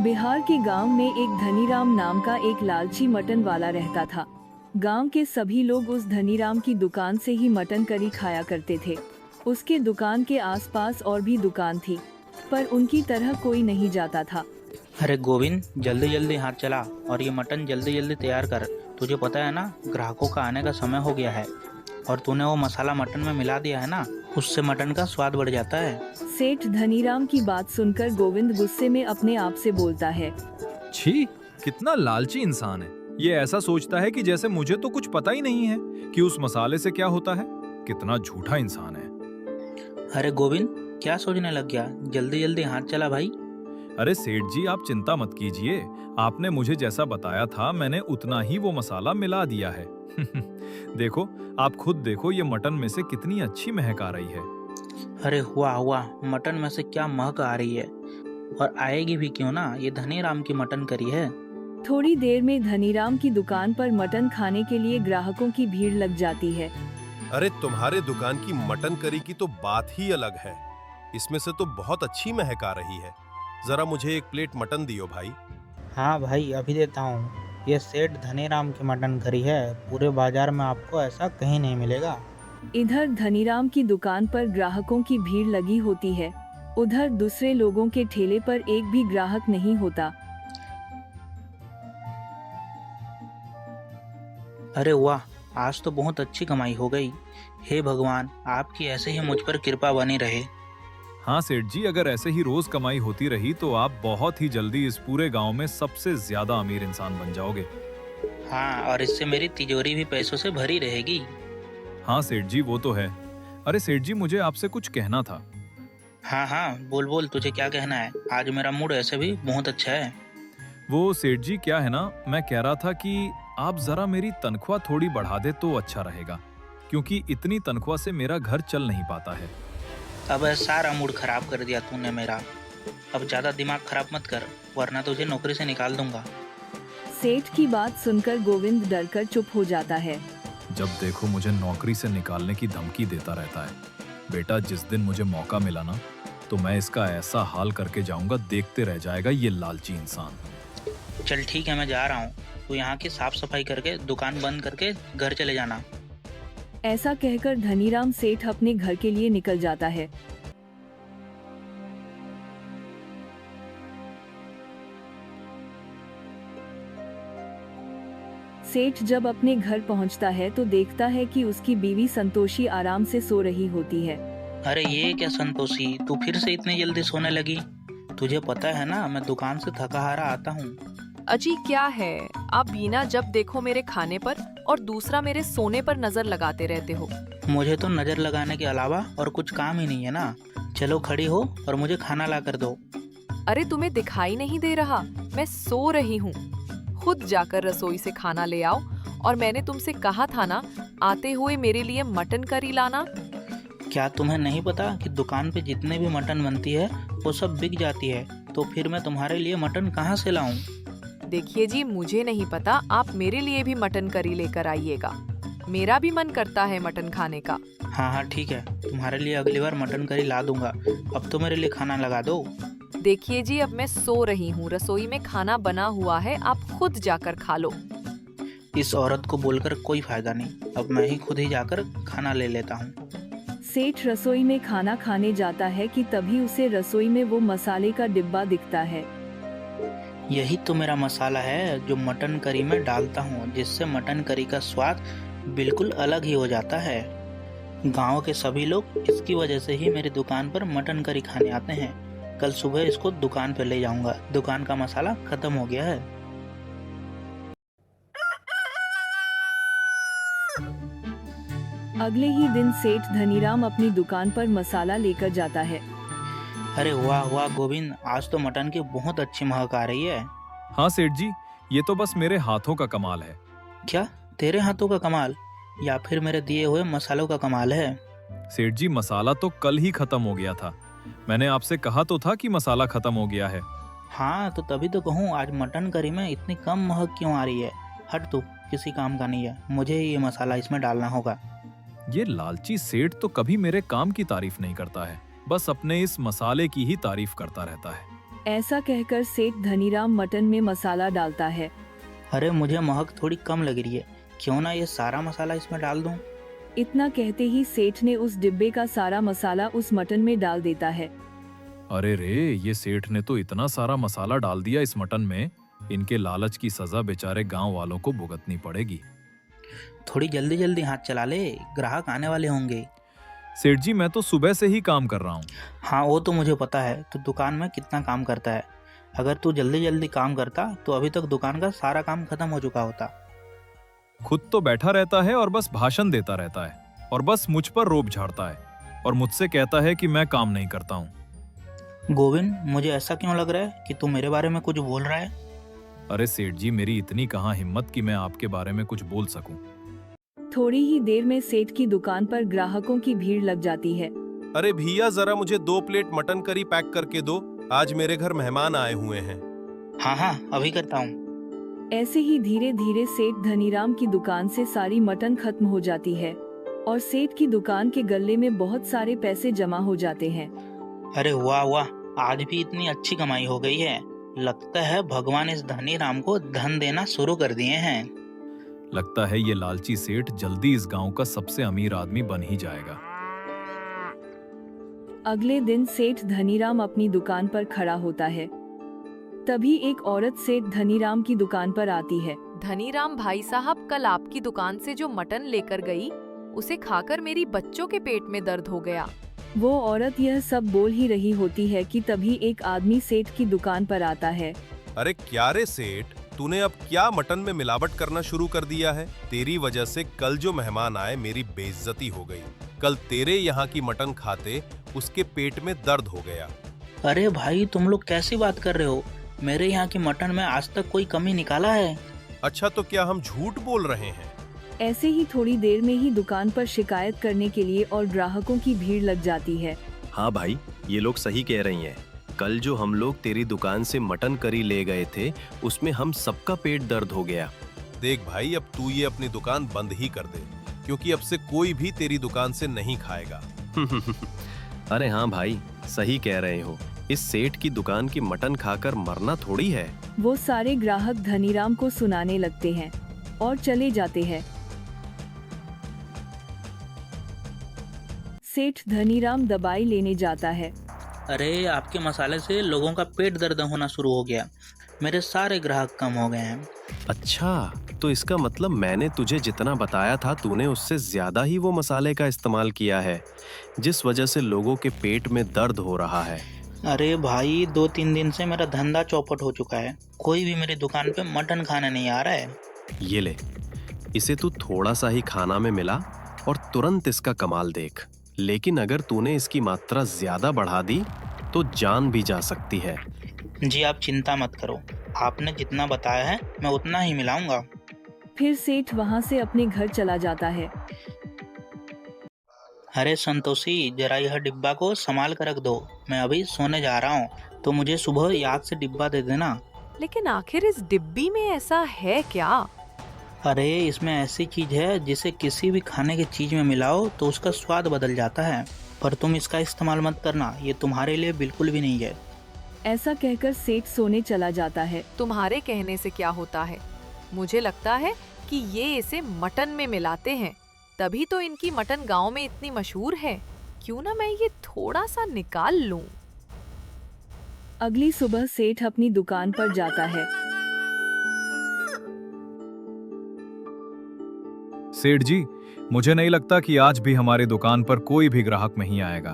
बिहार के गांव में एक धनीराम नाम का एक लालची मटन वाला रहता था। गांव के सभी लोग उस धनीराम की दुकान से ही मटन करी खाया करते थे। उसके दुकान के आसपास और भी दुकान थी, पर उनकी तरह कोई नहीं जाता था। अरे गोविंद, जल्दी जल्दी हाथ चला और ये मटन जल्दी जल्दी तैयार कर। तुझे पता है ना, ग्राहकों का आने का समय हो गया है। और तूने वो मसाला मटन में मिला दिया है ना, उससे मटन का स्वाद बढ़ जाता है। सेठ धनीराम की बात सुनकर गोविंद गुस्से में अपने आप से बोलता है, छी, कितना लालची इंसान है। ये ऐसा सोचता है कि जैसे मुझे तो कुछ पता ही नहीं है कि उस मसाले से क्या होता है। कितना झूठा इंसान है। अरे गोविंद, क्या सोचने लग गया? जल्दी जल्दी हाथ चला भाई। अरे सेठ जी, आप चिंता मत कीजिए। आपने मुझे जैसा बताया था मैंने उतना ही वो मसाला मिला दिया है। देखो, आप खुद देखो, ये मटन में से कितनी अच्छी महक आ रही है। अरे हुआ हुआ, मटन में से क्या महक आ रही है। और आएगी भी क्यों ना, ये धनीराम की मटन करी है। थोड़ी देर में धनीराम की दुकान पर मटन खाने के लिए ग्राहकों की भीड़ लग जाती है। अरे तुम्हारे दुकान की मटन करी की तो बात ही अलग है। इसमें से तो बहुत अच्छी महक आ रही है। जरा मुझे एक प्लेट मटन दियो भाई। हाँ भाई, अभी देता हूँ। ये सेठ धनीराम की मटन करी है। पूरे बाजार में आपको ऐसा कहीं नहीं मिलेगा। इधर धनीराम की दुकान पर ग्राहकों की भीड़ लगी होती है, उधर दूसरे लोगों के ठेले पर एक भी ग्राहक नहीं होता। अरे वाह, आज तो बहुत अच्छी कमाई हो गई। हे भगवान, आपकी ऐसे ही मुझ पर कृपा बनी रहे। हाँ सेठ जी, अगर ऐसे ही रोज कमाई होती रही तो आप बहुत ही जल्दी इस पूरे गांव में सबसे ज्यादा अमीर इंसान बन जाओगे। हाँ, और इससे मेरी तिजोरी भी पैसों से भरी रहेगी। हाँ सेठ जी, वो तो है। अरे सेठ जी, मुझे आपसे कुछ कहना था। हाँ हाँ, बोल बोल, तुझे क्या कहना है? आज मेरा मूड ऐसे भी बहुत अच्छा है। वो सेठ जी, क्या है ना, मैं कह रहा था कि आप जरा मेरी तनख्वाह थोड़ी बढ़ा दे तो अच्छा रहेगा, क्योंकि इतनी तनख्वाह से मेरा घर चल नहीं पाता है। अब सारा मूड खराब कर दिया तूने मेरा। अब ज्यादा दिमाग खराब मत कर, वरना तुझे नौकरी से निकाल दूंगा। सेठ की बात सुनकर गोविंद डरकर चुप हो जाता है। जब देखो मुझे नौकरी से निकालने की धमकी देता रहता है। बेटा, जिस दिन मुझे मौका मिला ना, तो मैं इसका ऐसा हाल करके जाऊंगा, देखते रह जाएगा ये लालची इंसान। चल ठीक है, मैं जा रहा हूँ। तू यहाँ की साफ सफाई करके दुकान बंद करके घर चले जाना। ऐसा कहकर धनीराम सेठ अपने घर के लिए निकल जाता है। सेठ जब अपने घर पहुंचता है तो देखता है कि उसकी बीवी संतोषी आराम से सो रही होती है। अरे ये क्या संतोषी, तू फिर से इतनी जल्दी सोने लगी? तुझे पता है ना, मैं दुकान से थका हारा आता हूँ। अजी क्या है, आप बिना जब देखो मेरे खाने पर और दूसरा मेरे सोने पर नजर लगाते रहते हो। मुझे तो नजर लगाने के अलावा और कुछ काम ही नहीं है ना। चलो खड़ी हो और मुझे खाना ला कर दो। अरे तुम्हें दिखाई नहीं दे रहा, मैं सो रही हूँ। खुद जाकर रसोई से खाना ले आओ। और मैंने तुमसे कहा था ना, आते हुए मेरे लिए मटन करी लाना। क्या तुम्हें नहीं पता कि दुकान पे जितने भी मटन बनती है वो सब बिक जाती है? तो फिर मैं तुम्हारे लिए मटन कहाँ से लाऊं? देखिए जी, मुझे नहीं पता, आप मेरे लिए भी मटन करी लेकर आइएगा। मेरा भी मन करता है मटन खाने का। हाँ हाँ ठीक है, तुम्हारे लिए अगली बार मटन करी ला दूंगा। अब तो मेरे लिए खाना लगा दो। देखिए जी, अब मैं सो रही हूँ, रसोई में खाना बना हुआ है, आप खुद जाकर खा लो। इस औरत को बोलकर कोई फायदा नहीं, अब मैं ही खुद ही जाकर खाना ले लेता हूँ। सेठ रसोई में खाना खाने जाता है कि तभी उसे रसोई में वो मसाले का डिब्बा दिखता है। यही तो मेरा मसाला है जो मटन करी में डालता हूँ, जिससे मटन करी का स्वाद बिल्कुल अलग ही हो जाता है। गांव के सभी लोग इसकी वजह से ही मेरी दुकान पर मटन करी खाने आते हैं। कल सुबह इसको दुकान पर ले जाऊंगा। दुकान का मसाला खत्म हो गया है। अगले ही दिन सेठ धनीराम अपनी दुकान पर मसाला लेकर जाता है। अरे वाह वाह गोविंद, आज तो मटन की बहुत अच्छी महक आ रही है। हाँ सेठ जी, ये तो बस मेरे हाथों का कमाल है। क्या तेरे हाथों का कमाल, या फिर मेरे दिए हुए मसालों का कमाल है? सेठ जी, मसाला तो कल ही खत्म हो गया था। मैंने आपसे कहा तो था कि मसाला खत्म हो गया है। हाँ, तो तभी तो कहूँ आज मटन करी में इतनी कम महक क्यों आ रही है। हट तू, किसी काम का नहीं है, मुझे ही ये मसाला इसमें डालना होगा। ये लालची सेठ तो कभी मेरे काम की तारीफ नहीं करता है, बस अपने इस मसाले की ही तारीफ करता रहता है। ऐसा कहकर सेठ धनीराम मटन में मसाला डालता है। अरे मुझे महक थोड़ी कम लग रही है, क्यों ना ये सारा मसाला इसमें डाल दूं? इतना कहते ही सेठ ने उस डिब्बे का सारा मसाला उस मटन में डाल देता है। अरे रे, ये सेठ ने तो इतना सारा मसाला डाल दिया इस मटन में। इनके लालच की सजा बेचारे गांव वालों को भुगतनी पड़ेगी। थोड़ी जल्दी जल्दी हाथ चला ले, ग्राहक आने वाले होंगे। सेठ जी, मैं तो सुबह से ही काम कर रहा हूँ। हाँ वो तो मुझे पता है, तू दुकान में कितना काम करता है। अगर तू जल्दी जल्दी काम करता तो अभी तक दुकान का सारा काम खत्म हो चुका होता। खुद तो बैठा रहता है और बस भाषण देता रहता है और बस मुझ पर रोब झाड़ता है और मुझसे कहता है कि मैं काम नहीं करता हूँ। गोविंद, मुझे ऐसा क्यों लग रहा है कि तू मेरे बारे में कुछ बोल रहा है? अरे सेठ जी, मेरी इतनी कहाँ हिम्मत कि मैं आपके बारे में कुछ बोल सकूं। थोड़ी ही देर में सेठ की दुकान पर ग्राहकों की भीड़ लग जाती है। अरे भैया, जरा मुझे 2 प्लेट मटन करी पैक करके दो, आज मेरे घर मेहमान आए हुए हैं। हाँ हाँ, अभी करता हूँ। ऐसे ही धीरे धीरे सेठ धनीराम की दुकान से सारी मटन खत्म हो जाती है और सेठ की दुकान के गल्ले में बहुत सारे पैसे जमा हो जाते हैं। अरे वाह वाह, आज भी इतनी अच्छी कमाई हो गई है। लगता है भगवान इस धनीराम को धन देना शुरू कर दिए हैं। लगता है ये लालची सेठ जल्दी इस गांव का सबसे अमीर आदमी बन ही जाएगा। अगले दिन सेठ धनीराम अपनी दुकान पर खड़ा होता है। तभी एक औरत सेठ धनीराम की दुकान पर आती है। धनीराम भाई साहब, कल आपकी दुकान से जो मटन लेकर गई, उसे खाकर मेरी बच्चों के पेट में दर्द हो गया। वो औरत यह सब बोल ही रही होती है कि तभी एक आदमी सेठ की दुकान पर आता है। अरे क्या रे सेठ, तूने अब क्या मटन में मिलावट करना शुरू कर दिया है? तेरी वजह से कल जो मेहमान आए मेरी बेइज्जती हो गई। कल तेरे यहाँ की मटन खाते उसके पेट में दर्द हो गया। अरे भाई, तुम लोग कैसी बात कर रहे हो? मेरे यहाँ की मटन में आज तक कोई कमी निकाला है? अच्छा, तो क्या हम झूठ बोल रहे हैं? ऐसे ही थोड़ी देर में ही दुकान पर शिकायत करने के लिए और ग्राहकों की भीड़ लग जाती है। हाँ भाई, ये लोग सही कह रही हैं। कल जो हम लोग तेरी दुकान से मटन करी ले गए थे, उसमें हम सबका पेट दर्द हो गया। देख भाई, अब तू ये अपनी दुकान बंद ही कर दे, क्योंकि अब से कोई भी तेरी दुकान से नहीं खाएगा। अरे हाँ भाई, सही कह रहे हो। इस सेठ की दुकान की मटन खाकर मरना थोड़ी है। वो सारे ग्राहक धनीराम को सुनाने लगते हैं और चले जाते हैं। सेठ धनीराम दवाई लेने जाता है। अरे आपके मसाले से लोगों का पेट दर्द होना शुरू हो गया। मेरे सारे ग्राहक कम हो गए हैं। अच्छा, तो इसका मतलब मैंने तुझे जितना बताया था तूने उससे ज्यादा ही वो मसाले का इस्तेमाल किया है, जिस वजह से लोगों के पेट में दर्द हो रहा है। अरे भाई, 2-3 दिन से मेरा धंधा चौपट हो चुका है। कोई भी मेरी दुकान पे मटन खाने नहीं आ रहा है। ये ले, इसे तू थोड़ा सा ही खाना में मिला और तुरंत इसका कमाल देख। लेकिन अगर तूने इसकी मात्रा ज्यादा बढ़ा दी तो जान भी जा सकती है। जी आप चिंता मत करो, आपने जितना बताया है मैं उतना ही मिलाऊंगा। फिर सेठ वहाँ से अपने घर चला जाता है। अरे संतोषी, जरा यह डिब्बा को संभाल कर रख दो। मैं अभी सोने जा रहा हूँ, तो मुझे सुबह याद से डिब्बा दे देना। लेकिन आखिर इस डिब्बी में ऐसा है क्या? अरे इसमें ऐसी चीज है जिसे किसी भी खाने की चीज में मिलाओ तो उसका स्वाद बदल जाता है। पर तुम इसका इस्तेमाल मत करना, ये तुम्हारे लिए बिल्कुल भी नहीं है। ऐसा कहकर सेठ सोने चला जाता है। तुम्हारे कहने से क्या होता है? मुझे लगता है कि ये इसे मटन में मिलाते हैं, तभी तो इनकी मटन गांव में इतनी मशहूर है। क्यों ना मैं ये थोड़ा सा निकाल लूं। अगली सुबह सेठ अपनी दुकान पर जाता है। सेठ जी, मुझे नहीं लगता कि आज भी हमारी दुकान पर कोई भी ग्राहक नहीं आएगा।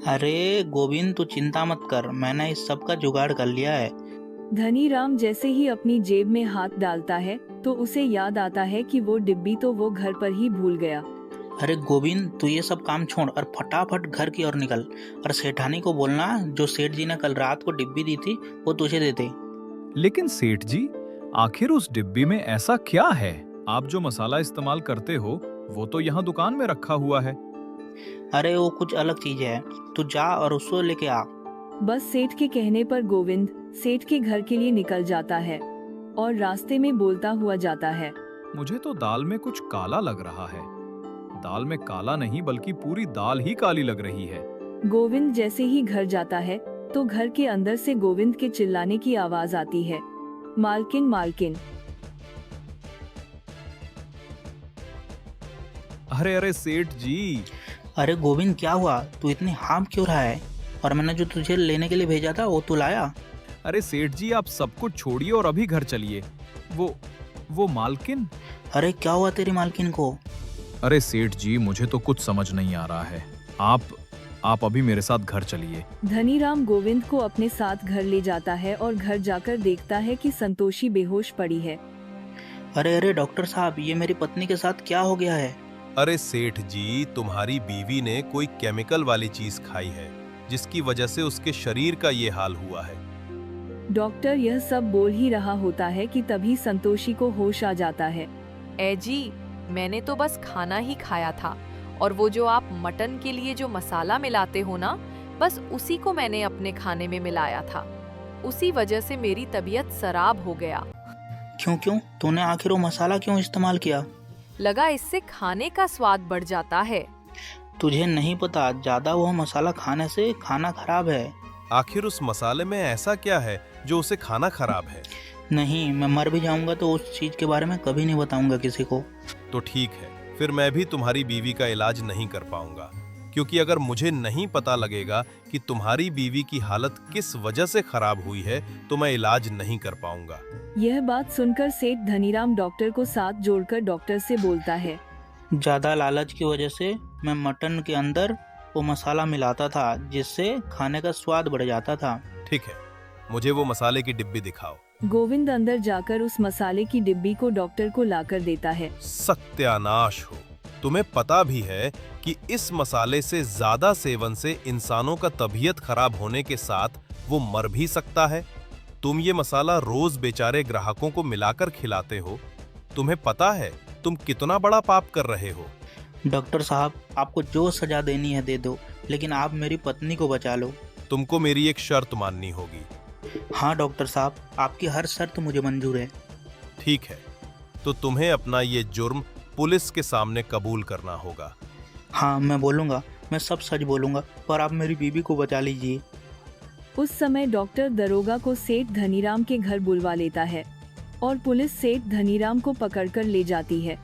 अरे गोविंद, तू चिंता मत कर, मैंने इस सब का जुगाड़ कर लिया है। धनीराम जैसे ही अपनी जेब में हाथ डालता है तो उसे याद आता है कि वो डिब्बी तो वो घर पर ही भूल गया। अरे गोविंद, तू ये सब काम छोड़ और फटाफट घर की ओर निकल और सेठानी को बोलना जो सेठ जी ने कल रात को डिब्बी दी थी वो तुझे दे दे। लेकिन सेठ जी, आखिर उस डिब्बी में ऐसा क्या है? आप जो मसाला इस्तेमाल करते हो वो तो यहाँ दुकान में रखा हुआ है। अरे वो कुछ अलग चीज है, तू जा और उसको लेके आ। बस सेठ के कहने पर गोविंद सेठ के घर के लिए निकल जाता है और रास्ते में बोलता हुआ जाता है। मुझे तो दाल में कुछ काला लग रहा है। दाल में काला नहीं बल्कि पूरी दाल ही काली लग रही है। गोविंद जैसे ही घर जाता है तो घर के अंदर से गोविंद के चिल्लाने की आवाज आती है, मालकिन मालकिन। अरे अरे सेठ जी। अरे गोविंद, क्या हुआ? तू इतनी हाँफ क्यों रहा है? और मैंने जो तुझे लेने के लिए भेजा था वो तू लाया? अरे सेठ जी, आप सब कुछ छोड़िए और अभी घर चलिए। वो मालकिन। अरे क्या हुआ तेरी मालकिन को? अरे सेठ जी, मुझे तो कुछ समझ नहीं आ रहा है। आप अभी मेरे साथ घर चलिए। धनीराम गोविंद को अपने साथ घर ले जाता है और घर जाकर देखता है कि संतोषी बेहोश पड़ी है। अरे अरे डॉक्टर साहब, ये मेरी पत्नी के साथ क्या हो गया है? अरे सेठ जी, तुम्हारी बीवी ने कोई केमिकल वाली चीज खाई है जिसकी वजह से उसके शरीर का ये हाल हुआ है। डॉक्टर यह सब बोल ही रहा होता है कि तभी संतोषी को होश आ जाता है। ए जी, मैंने तो बस खाना ही खाया था, और वो जो आप मटन के लिए जो मसाला मिलाते हो ना, बस उसी को मैंने अपने खाने में मिलाया था। उसी वजह से मेरी तबीयत खराब हो गया। क्यों? तूने आखिर वो मसाला क्यों इस्तेमाल किया? लगा इससे खाने का स्वाद बढ़ जाता है। तुझे नहीं पता, ज्यादा वो मसाला खाने से खाना खराब है। आखिर उस मसाले में ऐसा क्या है जो उसे खाना खराब है? नहीं, मैं मर भी जाऊंगा तो उस चीज के बारे में कभी नहीं बताऊंगा किसी को। तो ठीक है, फिर मैं भी तुम्हारी बीवी का इलाज नहीं कर पाऊंगा, क्योंकि अगर मुझे नहीं पता लगेगा कि तुम्हारी बीवी की हालत किस वजह से खराब हुई है तो मैं इलाज नहीं कर पाऊंगा। यह बात सुनकर सेठ धनीराम डॉक्टर को साथ जोड़कर डॉक्टर से बोलता है, ज्यादा लालच की वजह से मैं मटन के अंदर वो मसाला मिलाता था जिससे खाने का स्वाद बढ़ जाता था। ठीक है, मुझे वो मसाले की डिब्बी दिखाओ। गोविंद अंदर जाकर उस मसाले की डिब्बी को डॉक्टर को लाकर देता है। सत्यानाश हो, तुम्हें पता भी है कि इस मसाले से ज्यादा सेवन से इंसानों का तबीयत खराब होने के साथ वो मर भी सकता है। तुम ये मसाला रोज बेचारे ग्राहकों को मिलाकर खिलाते हो। तुम्हें पता है तुम कितना बड़ा पाप कर रहे हो। डॉक्टर साहब, आपको जो सजा देनी है दे दो, लेकिन आप मेरी पत्नी को बचा लो। तुमको मेरी एक शर्त माननी होगी। हाँ डॉक्टर साहब, आपकी हर शर्त मुझे मंजूर है। ठीक है, तो तुम्हें अपना ये जुर्म पुलिस के सामने कबूल करना होगा। हाँ, मैं बोलूँगा, मैं सब सच बोलूँगा, पर आप मेरी बीवी को बचा लीजिए। उस समय डॉक्टर दरोगा को सेठ धनीराम के घर बुलवा लेता है और पुलिस सेठ धनीराम को पकड़कर ले जाती है।